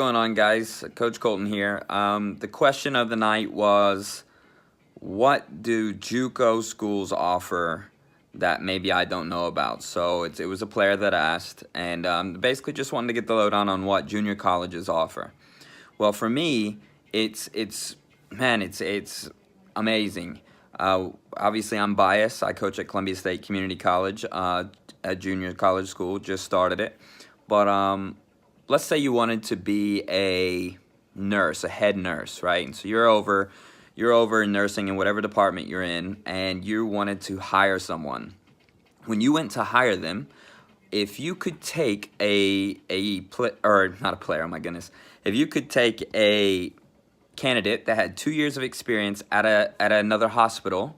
going on, guys? Coach Colton here. The question of the night was, what do JUCO schools offer that maybe I don't know about? So it was a player that asked, and basically just wanted to get the lowdown on what junior colleges offer. Well, for me, it's amazing. Obviously, I'm biased. I coach at Columbia State Community College, a junior college school. Just started it, but let's say you wanted to be a nurse, a head nurse, right? And so you're over nursing in whatever department you're in, and you wanted to hire someone. When you went to hire them, if you could take not a player, oh my goodness, if you could take a candidate that had 2 years of experience at another hospital,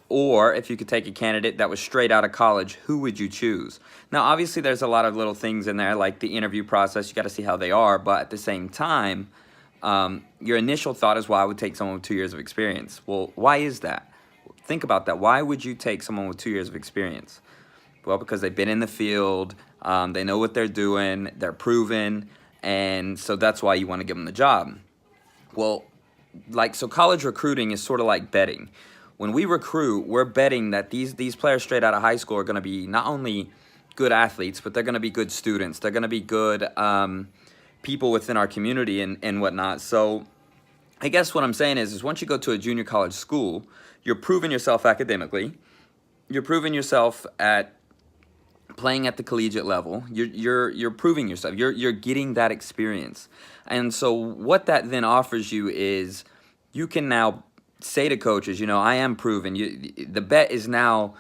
or if you could take a candidate that was straight out of college, who would you choose? Now, obviously, there's a lot of little things in there, like the interview process. You got to see how they are, but at the same time, your initial thought is, well, I would take someone with 2 years of experience. Well, why is that? Think about that. Why would you take someone with 2 years of experience? Well, because they've been in the field, they know what they're doing, they're proven, and so that's why you want to give them the job. Well, so college recruiting is sort of like betting. When we recruit, we're betting that these players straight out of high school are going to be not only good athletes, but they're going to be good students. They're going to be good people within our community and whatnot. So I guess what I'm saying is once you go to a junior college school, you're proving yourself academically. You're proving yourself at playing at the collegiate level. You're proving yourself. You're getting that experience. And so what that then offers you is you can now say to coaches, I am proven. The bet is now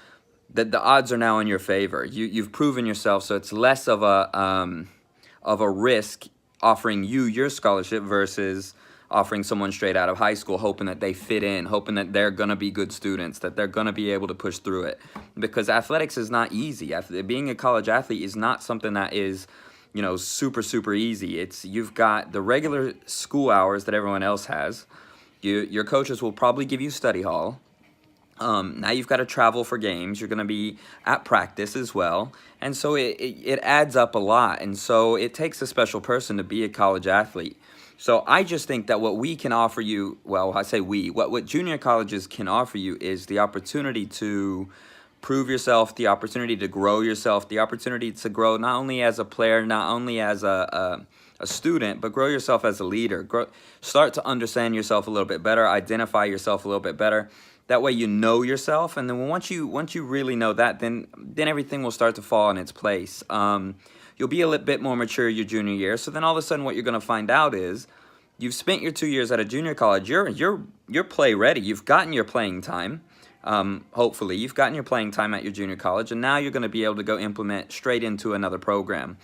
that the odds are now in your favor. You've proven yourself, so it's less of a risk offering you your scholarship versus offering someone straight out of high school, hoping that they fit in, hoping that they're going to be good students, that they're going to be able to push through it. Because athletics is not easy. Being a college athlete is not something that is, super easy. You've got the regular school hours that everyone else has. Your coaches will probably give you study hall. Now you've got to travel for games. You're going to be at practice as well. And so it adds up a lot. And so it takes a special person to be a college athlete. So I just think that what we can offer you, well, I say we, what junior colleges can offer you is the opportunity to prove yourself, the opportunity to grow yourself, the opportunity to grow not only as a player, not only as a student, but grow yourself as a leader. Start to understand yourself a little bit better, identify yourself a little bit better. That way you know yourself, and then once you really know that, then everything will start to fall in its place. You'll be a little bit more mature your junior year, so then all of a sudden what you're going to find out is you've spent your 2 years at a junior college, you're play ready, you've gotten your playing time. Hopefully you've gotten your playing time at your junior college, and now you're going to be able to go implement straight into another program.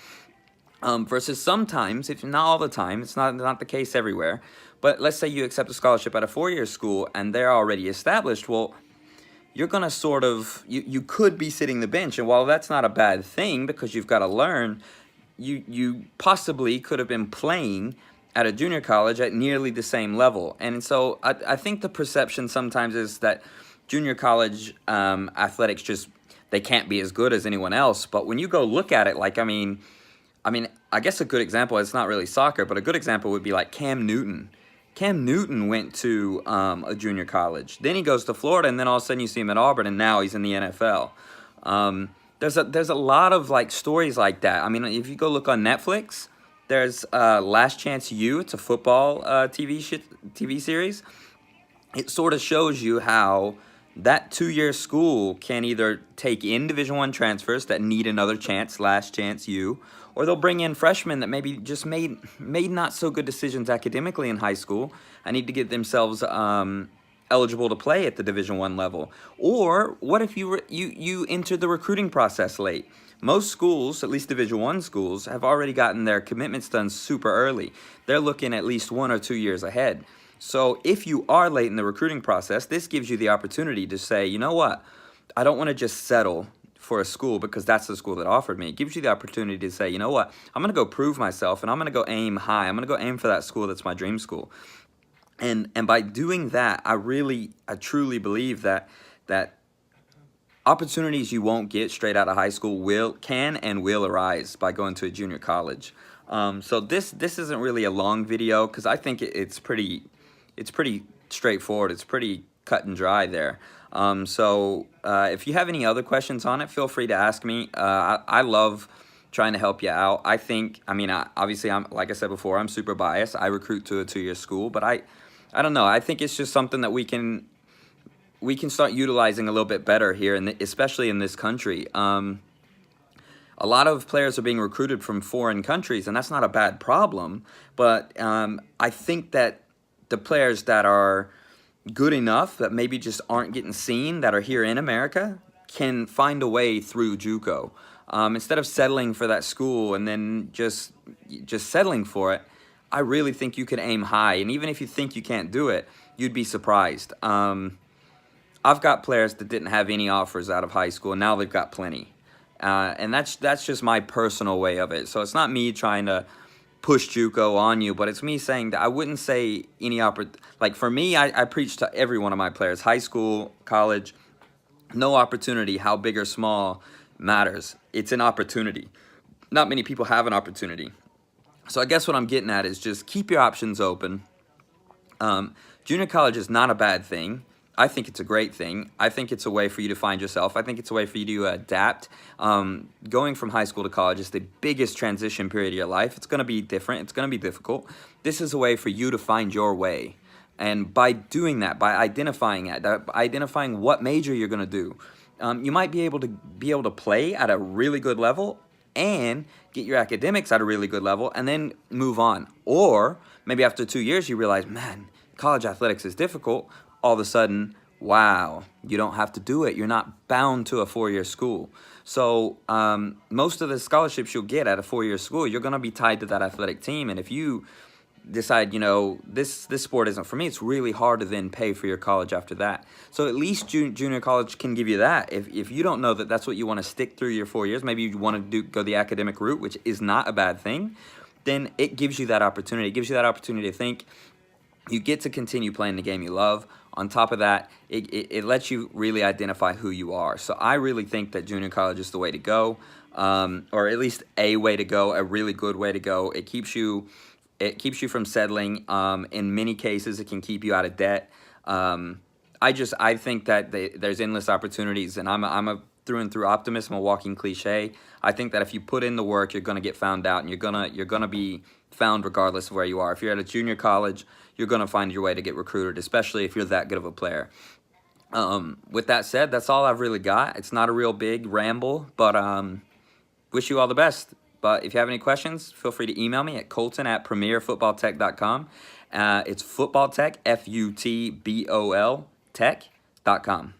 Versus sometimes, if not all the time, it's not the case everywhere, but let's say you accept a scholarship at a 4-year school and they're already established. Well, you're going to sort of, you could be sitting the bench, and while that's not a bad thing because you've got to learn, you possibly could have been playing at a junior college at nearly the same level. And so I think the perception sometimes is that junior college athletics they can't be as good as anyone else. But when you go look at it, I guess a good example, it's not really soccer, but a good example would be like Cam Newton. Cam Newton went to a junior college. Then he goes to Florida, and then all of a sudden you see him at Auburn, and now he's in the NFL. There's a lot of stories like that. If you go look on Netflix, there's Last Chance U. It's a football TV series. It sort of shows you how that 2-year school can either take in Division I transfers that need another chance, Last Chance U, or they'll bring in freshmen that maybe just made not so good decisions academically in high school and need to get themselves eligible to play at the Division I level. Or what if you entered the recruiting process late? Most schools, at least Division I schools, have already gotten their commitments done super early. They're looking at least 1 or 2 years ahead. So if you are late in the recruiting process, this gives you the opportunity to say, you know what, I don't want to just settle for a school because that's the school that offered me. It gives you the opportunity to say, you know what, I'm going to go prove myself, and I'm going to go aim high. I'm going to go aim for that school that's my dream school. And by doing that, I truly believe that opportunities you won't get straight out of high school can and will arise by going to a junior college. So this isn't really a long video because I think it's pretty straightforward. It's pretty cut and dry there. If you have any other questions on it, feel free to ask me. I love trying to help you out. Obviously, like I said before, I'm super biased. I recruit to a 2-year school, but I don't know. I think it's just something that we can start utilizing a little bit better here, especially in this country. A lot of players are being recruited from foreign countries, and that's not a bad problem. But I think that the players that are good enough that maybe just aren't getting seen, that are here in America, can find a way through JUCO. Instead of settling for that school and then just settling for it, I really think you could aim high. And even if you think you can't do it, you'd be surprised. I've got players that didn't have any offers out of high school, and now they've got plenty. And that's just my personal way of it. So it's not me trying to push JUCO on you, but it's me saying that I wouldn't say any like for me, I preach to every one of my players, high school, college, no opportunity, how big or small, matters. It's an opportunity. Not many people have an opportunity. So I guess what I'm getting at is just keep your options open. Junior college is not a bad thing. I think it's a great thing. I think it's a way for you to find yourself. I think it's a way for you to adapt. Going from high school to college is the biggest transition period of your life. It's going to be different. It's going to be difficult. This is a way for you to find your way. And by doing that, by identifying it, identifying what major you're going to do, you might be able to play at a really good level and get your academics at a really good level and then move on. Or maybe after 2 years you realize, man, college athletics is difficult. All of a sudden, wow, you don't have to do it. You're not bound to a 4-year school. So most of the scholarships you'll get at a 4-year school, you're going to be tied to that athletic team. And if you decide, this sport isn't for me, it's really hard to then pay for your college after that. So at least junior college can give you that. If you don't know that that's what you want to stick through your 4 years, maybe you want to go the academic route, which is not a bad thing, then it gives you that opportunity. It gives you that opportunity to think. You get to continue playing the game you love. On top of that, it lets you really identify who you are. So I really think that junior college is the way to go, or at least a way to go, a really good way to go. It keeps you from settling. In many cases, it can keep you out of debt. I think that there's endless opportunities, and I'm a through and through optimist. I'm a walking cliche. I think that if you put in the work, you're going to get found out, and you're gonna be found regardless of where you are. If you're at a junior college, you're going to find your way to get recruited, especially if you're that good of a player. With that said, that's all I've really got. It's not a real big ramble, but wish you all the best. But if you have any questions, feel free to email me at colton@premierfootballtech.com. It's footballtech, FUTBOL, tech.com.